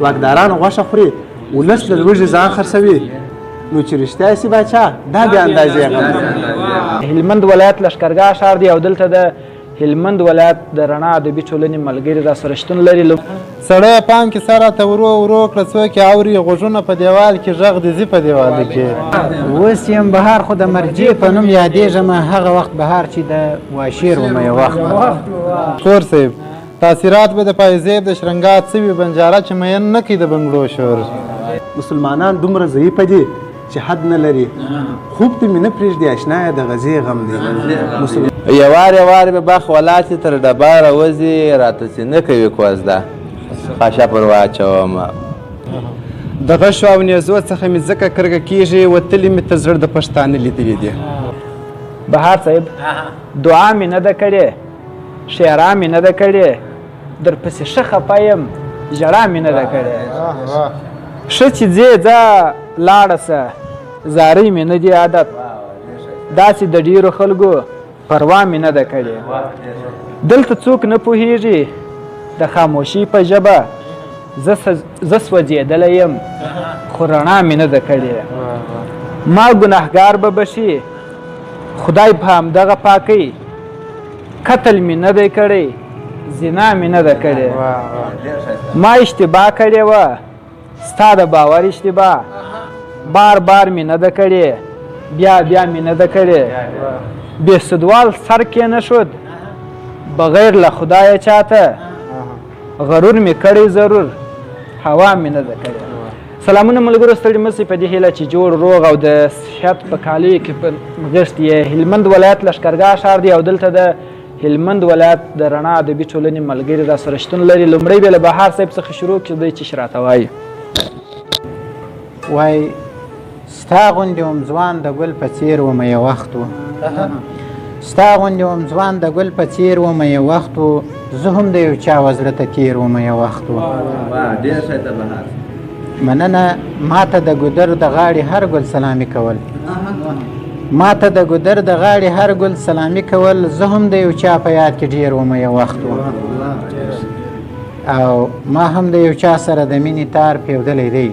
واکداران غوښه خوري ولس له لوږې ځان خرڅوي نو چې رښتیا سي باچا دا بې اندازې غم دی. هلمند ولایت لښکرګاه ښار دی او دلته د هلمند ولایت د رڼا ادبي ټولنې ملګري راسره شتون لري. سړی پام کې سره ته ورو ورو کړه څوک یې اوري غوږونه په دیوال کې غږ د ځي په دیواله کې. اوس یم بهار خو د مرجې په نوم یادېږم هغه وخت بهار چې د واشیر ومه یو وخت. کور صاحب تاثیرات به د پایزیب د شرنګات سوي بنجاره چې مین نه کوي د بنګړو شور. مسلمانان دومره ضعیفه دي چې حد نه لري. خوب ته مې نه پرېږدي اشنایه د غزې غم دی. یوار به بخ ولاتې تر ډبه راوځي راته چې نه کوي کوزده خاشه پر واچوم. د غشو او نیزو څخه مې ځکه کرګه کېږي وتلي مې تر زړه د پښتانه لیدلي دي. بهار صاحب دعا مې نه ده کړې شعرا مې نه ده کړې درپسې ښه خفه یم ژړا مې نه ده کړې. ښه چې ځې ځه لاړه سه زارۍ مې نه دي عادت داسې د ډېرو خلکو پروا مې نه ده کړې. دلته څوک نه پوهېږي د خاموشي په ژبه زه سوځېدلی یم خو رڼا مې نه ده کړې. ما ګناهګار به بشي خدای په همدغه پاکۍ قتل مې نه دی کړی زنا مې نه ده کړې. ما اشتباه کړې وه ستا د باور اشتباه بار بار مې نه ده کړې بیا مې نه ده کړې. بې سودوال سر کې نه شد بغیر له خدایه چاته غرور مې کړی ضرور هوا مې نه ده کړې. سلامونه ملګرو ستړي مه شئ په دې هیله چې جوړ روغ او د صحت په کالیو کې په غښت یې. هلمند ولایت لښکرګاه ښار دی او دلته د هلمند ولایت د رڼا ادبي ټولنې ملګري راسره شتون لري. لومړی به له بهار صاحب څخه شروع کړي چې راته وایي. وای ستا غوندې وم ځوان د ګل په څېر ومه یو وخت و ستا غوندې وم ځوان د ګل په څېر ومه یو وخت و زه هم د یو چا و زړه ته تېر ومه یو وخت و. مننه ماته د ګودر د غاړې هر ګل سلامي کول ماته د ګودر د غاړې هر ګل سلامي کول زه هم د یو چا په یاد کې ډېر ومه یو وخت و او ما هم د یو چا سره د مینې تار پیودلی دی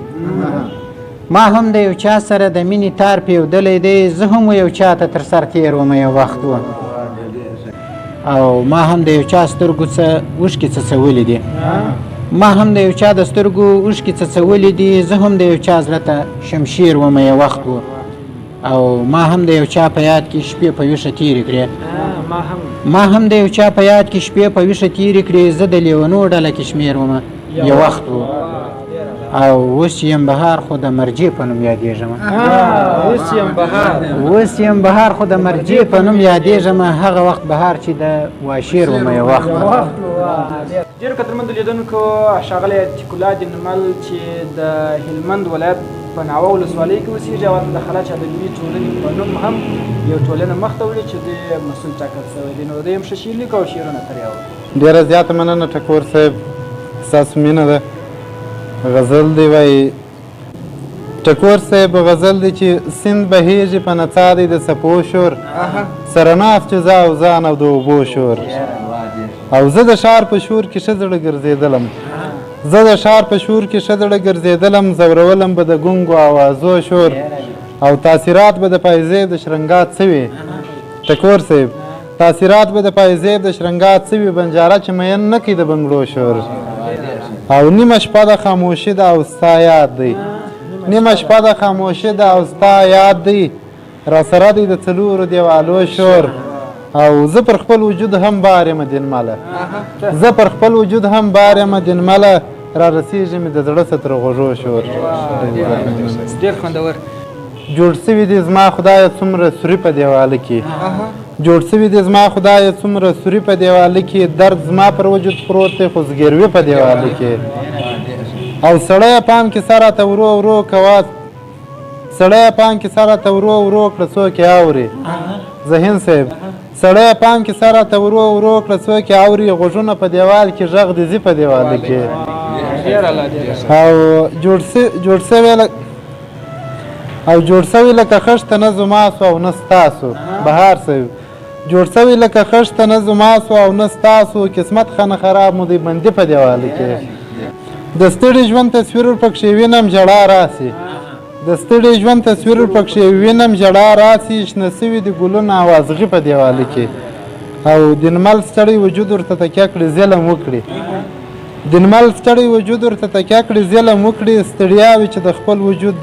ما هم د یو چا سره د مینې تار پیودلی دی زه هم یو چا ته تر سر تېر ومه یو وخت و او ما هم د یو چا سترګو څه اوښکې څڅولي دي ما هم د یو چا د سترګو اوښکې څڅولي دي زه هم د یو چا زړه ته شمشیر ومه یو وخت و او ما هم د یو چا په یاد کې شپې په ویښه تېرې کړې ما هم د یو چا په یاد کې شپې په ویښه تېرې کړې زه د لیونو ډله کې شمېر ومه یو وخت و او اوس یم بهار خو د مرجې په نوم یادېږم اوس یم بهار خو د مرجې په نوم یادېږم هغه وخت بهار چې د واشیر ومه یو وخت ډېرو قدرمندو لیدونکو ښاغلی عتیق الله دینمل چې د هلمند ولایت په ناوه ولسوالۍ کې اوسېږي او د خلاج ادبي ټولنې په نوم هم یو ټولنه مخته وړي چې د مسؤل ټاکل شوی دی. نو د یم ښه شعر لیکه او شعرونه ترې اورو. ډېره زیاته مننه ټکور صاحب ستاسو مینه ده. غزل دی وایي ټکور صاحب غزل دی چې سیند بهیږي په نڅا دی د څپو شور سره ناست چې زه او ځان او د اوبو شور او زه د ښار په شور کې ښه زړه ګرځېدلم زه د ښار په شور کې ښه زړه ګرځېدلم زورولم به د ګونګو اوازو شور او تاثیرات به د پایزیب د شرنګات سوي. ټکور صاحب تاثیرات به د پایزیب د شرنګات سوي بنجاره چې مین نه کوي د بنګړو شور او نیمه شپه د خاموشي ده او ستا یاد دی نیمه شپه د خاموشي ده او ستا یاد دی را سره دی د څلورو دیوالو شور او زه پر خپل وجود هم بار یم دینمله زه پر خپل وجود هم بار یم دینمله را رسېږي مې د زړه څه تر غوږو شور. ډېر خوندور جوړ سوي دي زما خدایه څومره سوري په دیواله کې جوړ سوي دي زما خدایه څومره سوري په دیواله کې درد زما پر وجود پروت دی خو زګیروي په دیواله کې او سړی پام کې سره ته ورو ورو کوه سړی پام کې سره ته ورو ورو کړه څوک یې اوري ذهین صاحب سړی پام کې سره ته ورو ورو کړه څوک یې اوري غوږونه په دیوال کې غږ د ځي په دیواله کې او جوړ سوي لکه خښته نه زما سو او نه ستاسو. بهار صاحب جوړ سوي لکه خښته نه زما سو او نه ستاسو قسمت خانه خراب مو دی بندي په دیواله کې د ستړي ژوند تصویر ورپکښې وینم ژړا راسي د ستړي ژوند تصویر ورپکښې وینم ژړا راسي شنه سوي د ګلونه اوازغي په دیواله کې او دنمل ستړی وجود ورته تکیه کړي ظلم وکړي دنمل ستړی وجود ورته تکیه کړي ظلم وکړي ستړیاوې چې د خپل وجود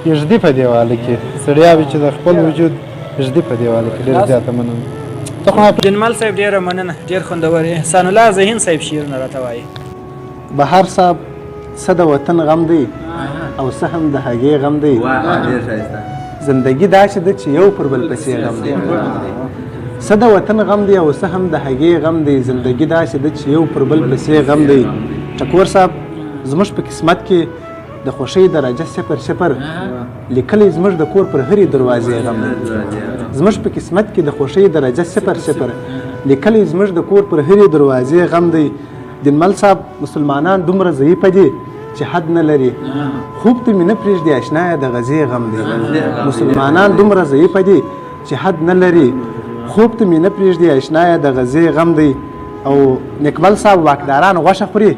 ږدي په دیواله کې ستړیاوې چې د خپل وجود ږدي په دیواله کې ډېر زیاته مننه دنمل صاحب ډېره مننه ډېر خوندور احسان الله ذهین صاحب شعرونه راته وایي بهار صاحب څه د وطن غم دی او څه هم د هغې غم دی زندګي داسې ده چې یو پر بل پسې غم دی څه د وطن غم دی او څه هم د هغې غم دی زندګي داسې ده چې یو پر بل پسې غم دی ټکور صاحب زموږ په قسمت کې د خوښۍ درجه 0 لیکلی زموږ د کور پر هرې دروازې غم دی زموږ په قسمت کې د خوښۍ درجه 0 لیکلی زموږ د کور پر هرې دروازې غم دی دنمل صاحب مسلمانان دومره ضعیفه دي چې حد نه لري خوب ته مې نه پرېږدي اشنایه د غزې غم دی مسلمانان دومره ضعیفه دي چې حد نه لري خوب ته مې نه پرېږدي اشنایه د غزې غم دی او نکمل صاحب واکداران غوښه خوري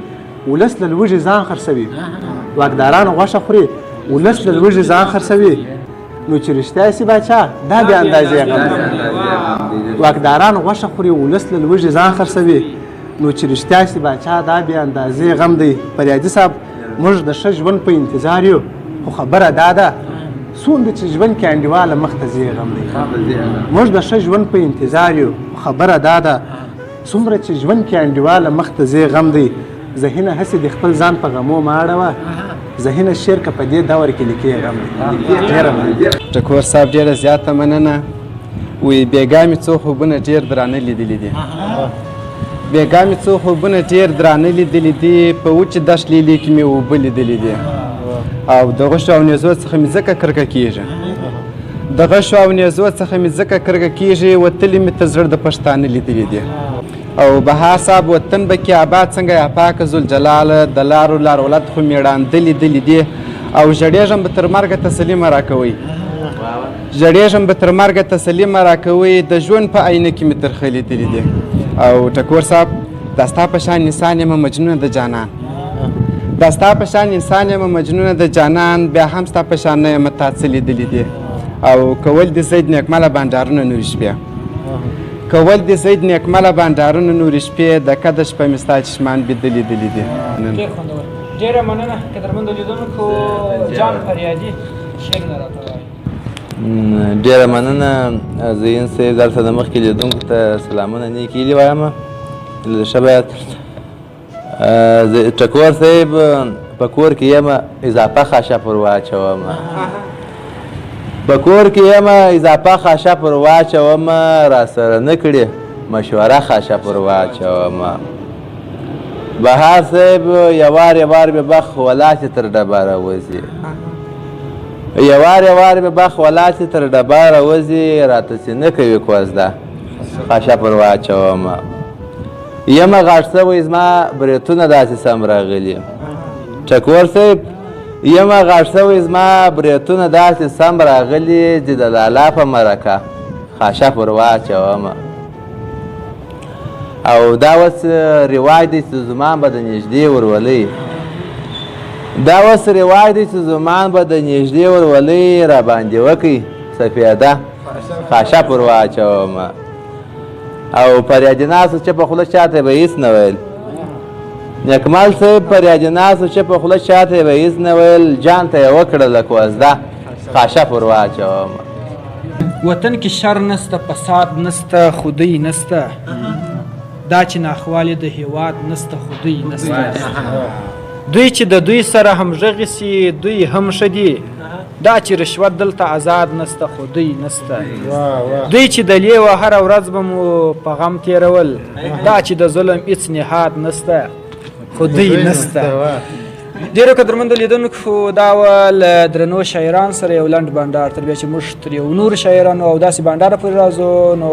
ولس له لوږې ځان خرڅوي واکداران غوښه خوري ولس له لوږې ځان خرڅوي نو چې رښتیا سي باچا دا بې اندازې غم دی واکداران غوښه خوري ولس له لوږې ځان خرڅوي نو چې رښتیا سي باچا دا بې اندازې غم دی فریادي صاحب موږ د ښه ژوند په انتظار یو خو خبره دا ده څومره چې ژوند کې انډیواله مخته ځي غم دی موږ د ښه ژوند په انتظار یو خبره دا ده څومره چې ژوند کې انډیواله مخته ځي غم دی ذهنه هسې د خپل ځان په غمو مه اړوه ذهنه شعر که په دې دور کې لیکې غم دی ډېره مننه ټکور صاحب ډېره زیاته مننه وی بېګا مې څو خوبونه ډېر درانه لیدلي دي بېګا مې څو خوبونه ډېر درانه لیدلي دي په وچې دښت لیلې کې مې اوبه لیدلي دي او د غشو او نیزو څخه مې ځکه کرکه کېږي د غشو او نیزو څخه مې ځکه کرکه کېږي وتلي مې ته زړه د پښتانه لیدلي دي او بهار صاحب وطن به کې آباد څنګه یا پاکه ذوالجلاله د لارو لارولت خو مېړانده لیدلي دي او ژړېږم به تر مرګه تسلي مه راکوئ ژړېږم به تر مرګه تسلي مه راکوئ د ژوند په آینه کې مې ترخه لیدلي دي او ټکور صاحب دا ستا په شان انسان یم مجنونه د جانان دا ستا په شان انسان یم مجنونه د جانان بیا هم ستا په شان نه یم تا څه لیدلي دي او کول دې زید نیکمله بانډارونه نورې شپې کول دې زید نیکمله بانډارونه نورې شپې د کده شپه مې ستا چشمان بیده لیدلي دي ډېر خوندور ډېره مننه قدرمنو لیدونکو جان فریادي شعرونه راته وایي ډېره مننه زین صاحب دلته د مخکې لیدونکو ته سلامونه نیکې هیلې وایم ښه باید ټکور صاحب په کور کې یم اضافه خاشه پر واچوم په کور کې یم اضافه خاشه پر واچوم راسره نه کړې مشوره خاشه پر واچوم بهار صاحب یوار یوار مې بخ ولاسې تر ډبره وځي یوار یوار مې بخ ولاسې تر ډبره وځي راته چې نه کوي کوزده خاشه پر واچوم یمه غاټ شوی زما بریتونه داسې سم راغلي ټکور صاحب یمه غاټ شوی زما بریتونه داسې سم راغلي چې د لالا په مرکه خاشه پر واچوم او دا اوس رواج دی چې زمان به د نږدې ورولۍ دا اوس رواج دی چې زمان به د نږدې ورولۍ راباندې وکړي سفیده خاشه پر واچوم او پریادي ناسو چې په خوله چاته به هېڅ نه ویل نیکمل صاحب پریادي ناسو چې په خوله چاته به هېڅ نه ویل جان ته یې وکړله کوزده خاشه پر واچوم وطن کې شر نسته فساد نسته خودی نسته دا چې ناخوالې د هیواد نسته خودی نسته دوی چې د دوی سره همغږي سي دوی هم ښه دي دا چې رشوت دلته آزاد نسته خودی نسته دوی چې د لیوه هره ورځ به مو په غم تېرول دا چې د ظلم هېڅ نهاد نسته خودی نسته ډېرو قدرمندو لیدونکو دا وه له درنو شاعران سره یو لنډ بانډار تر بیا چې موږ تر یو نورو شاعرانو او داسې بانډاره پورې راځو نو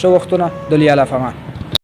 ښه وختونه د لیاله فمان